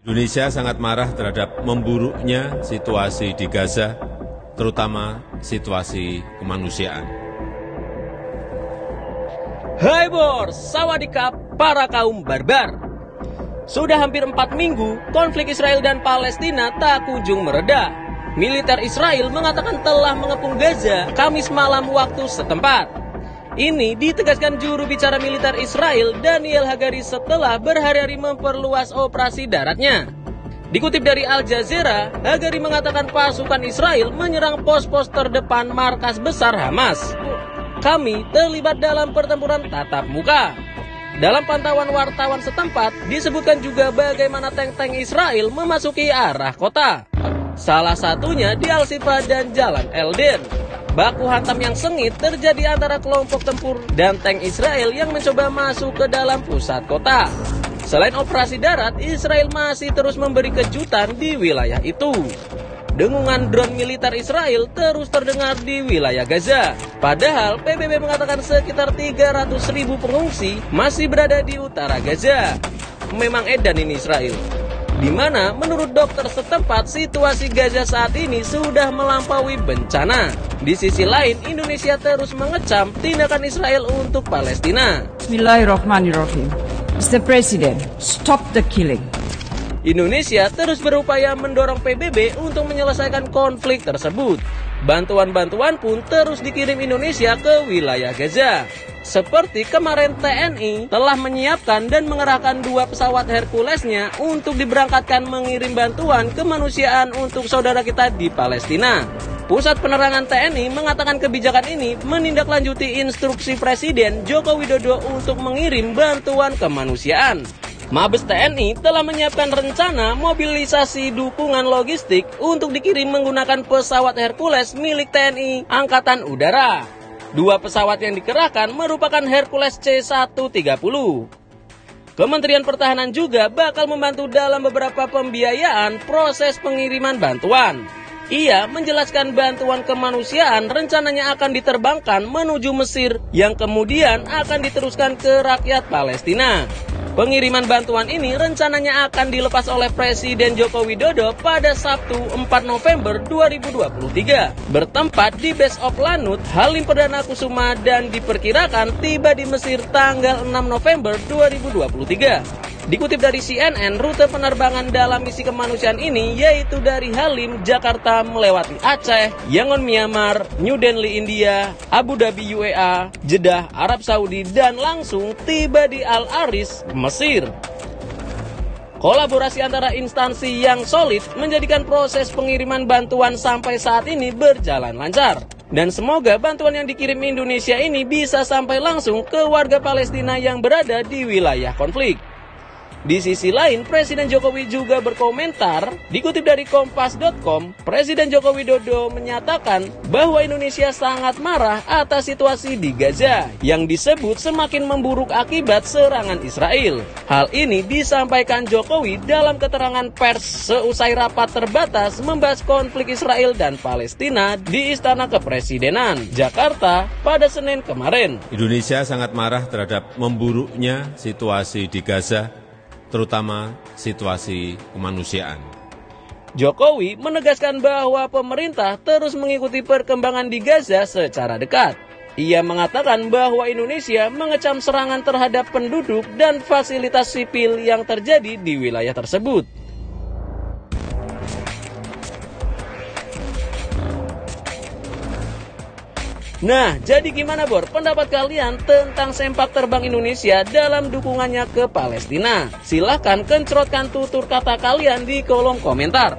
Indonesia sangat marah terhadap memburuknya situasi di Gaza, terutama situasi kemanusiaan. Hai bors, sawadikap para kaum barbar. Sudah hampir 4 minggu, konflik Israel dan Palestina tak kunjung mereda. Militer Israel mengatakan telah mengepung Gaza Kamis malam waktu setempat. Ini ditegaskan juru bicara militer Israel Daniel Hagari setelah berhari-hari memperluas operasi daratnya. Dikutip dari Al Jazeera, Hagari mengatakan pasukan Israel menyerang pos-pos terdepan markas besar Hamas. Kami terlibat dalam pertempuran tatap muka. Dalam pantauan wartawan setempat, disebutkan juga bagaimana tank-tank Israel memasuki arah kota. Salah satunya di Al-Shifa dan Jalan Elden. Baku hantam yang sengit terjadi antara kelompok tempur dan tank Israel yang mencoba masuk ke dalam pusat kota. Selain operasi darat, Israel masih terus memberi kejutan di wilayah itu. Dengungan drone militer Israel terus terdengar di wilayah Gaza. Padahal PBB mengatakan sekitar 300.000 pengungsi masih berada di utara Gaza. Memang edan ini Israel. Di mana menurut dokter setempat situasi Gaza saat ini sudah melampaui bencana. Di sisi lain, Indonesia terus mengecam tindakan Israel untuk Palestina. Bismillahirrahmanirrahim. Mr. President, stop the killing. Indonesia terus berupaya mendorong PBB untuk menyelesaikan konflik tersebut. Bantuan-bantuan pun terus dikirim Indonesia ke wilayah Gaza. Seperti kemarin TNI telah menyiapkan dan mengerahkan 2 pesawat Herculesnya untuk diberangkatkan mengirim bantuan kemanusiaan untuk saudara kita di Palestina. Pusat Penerangan TNI mengatakan kebijakan ini menindaklanjuti instruksi Presiden Joko Widodo untuk mengirim bantuan kemanusiaan. Mabes TNI telah menyiapkan rencana mobilisasi dukungan logistik untuk dikirim menggunakan pesawat Hercules milik TNI Angkatan Udara. 2 pesawat yang dikerahkan merupakan Hercules C-130. Kementerian Pertahanan juga bakal membantu dalam beberapa pembiayaan proses pengiriman bantuan. Ia menjelaskan bantuan kemanusiaan rencananya akan diterbangkan menuju Mesir yang kemudian akan diteruskan ke rakyat Palestina. Pengiriman bantuan ini rencananya akan dilepas oleh Presiden Joko Widodo pada Sabtu 4 November 2023 bertempat di Base of Lanut, Halim Perdana Kusuma dan diperkirakan tiba di Mesir tanggal 6 November 2023. Dikutip dari CNN, rute penerbangan dalam misi kemanusiaan ini yaitu dari Halim, Jakarta melewati Aceh, Yangon Myanmar, New Delhi India, Abu Dhabi UEA, Jeddah Arab Saudi dan langsung tiba di Al Aris, Mesir. Kolaborasi antara instansi yang solid menjadikan proses pengiriman bantuan sampai saat ini berjalan lancar. Dan semoga bantuan yang dikirim Indonesia ini bisa sampai langsung ke warga Palestina yang berada di wilayah konflik. Di sisi lain, Presiden Jokowi juga berkomentar, dikutip dari Kompas.com, Presiden Joko Widodo menyatakan bahwa Indonesia sangat marah atas situasi di Gaza yang disebut semakin memburuk akibat serangan Israel. Hal ini disampaikan Jokowi dalam keterangan pers seusai rapat terbatas membahas konflik Israel dan Palestina di Istana Kepresidenan, Jakarta pada Senin kemarin. Indonesia sangat marah terhadap memburuknya situasi di Gaza, terutama situasi kemanusiaan. Jokowi menegaskan bahwa pemerintah terus mengikuti perkembangan di Gaza secara dekat. Ia mengatakan bahwa Indonesia mengecam serangan terhadap penduduk dan fasilitas sipil yang terjadi di wilayah tersebut. Nah, jadi gimana Bor? Pendapat kalian tentang sepak terbang Indonesia dalam dukungannya ke Palestina? Silahkan kencrotkan tutur kata kalian di kolom komentar.